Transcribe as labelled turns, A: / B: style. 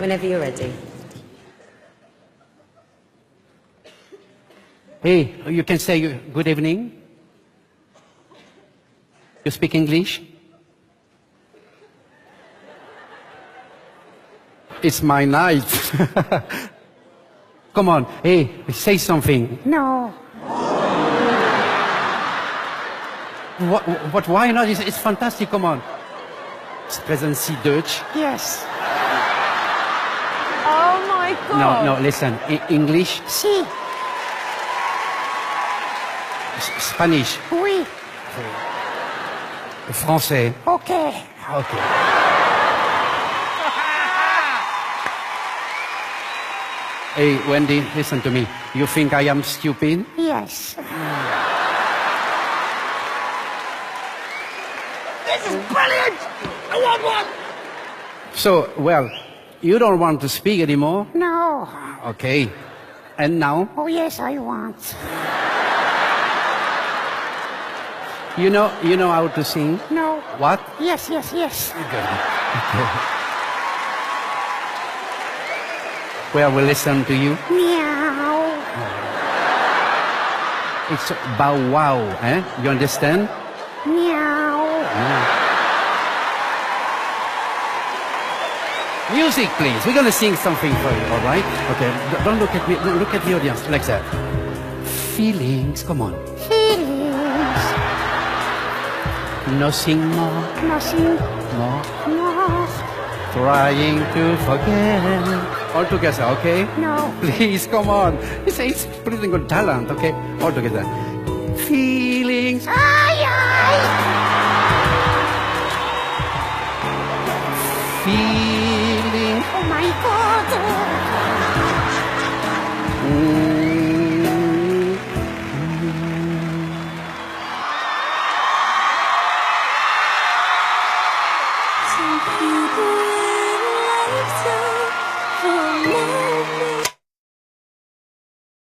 A: whenever you're ready.
B: Hey, you can say good evening. You speak English? It's my night. Come on, hey, say something.
C: No.
B: What, why not? It's fantastic, come on. Sprechen Sie Deutsch?
C: Yes.
A: Oh my God.
B: No, listen. English?
C: Si.
B: Spanish?
C: Oui.
B: Français?
C: Okay.
B: Okay. Hey, Wendy, listen to me. You think I am stupid?
C: Yes.
D: This is brilliant! I want one!
B: So, well, you don't want to speak anymore?
C: No.
B: Okay. And now?
C: Oh, yes, I want.
B: You know how to sing?
C: No.
B: What?
C: Yes, yes, yes.
B: Good. Okay. Well, we'll listen to you.
C: Meow.
B: It's bow wow, eh? You understand?
C: Meow.
B: Music, please. We're gonna sing something for you, all right? Okay. Don't look at me. Look at the audience like that. Feelings. Come on.
C: Feelings.
B: Nothing more.
C: Nothing
B: More.
C: more.
B: Trying to forget. All together, okay?
C: No.
B: Please, come on. It's pretty good talent, okay? All together. Feelings.
C: Ay, ay.
B: Feelings.
C: Oh, my God.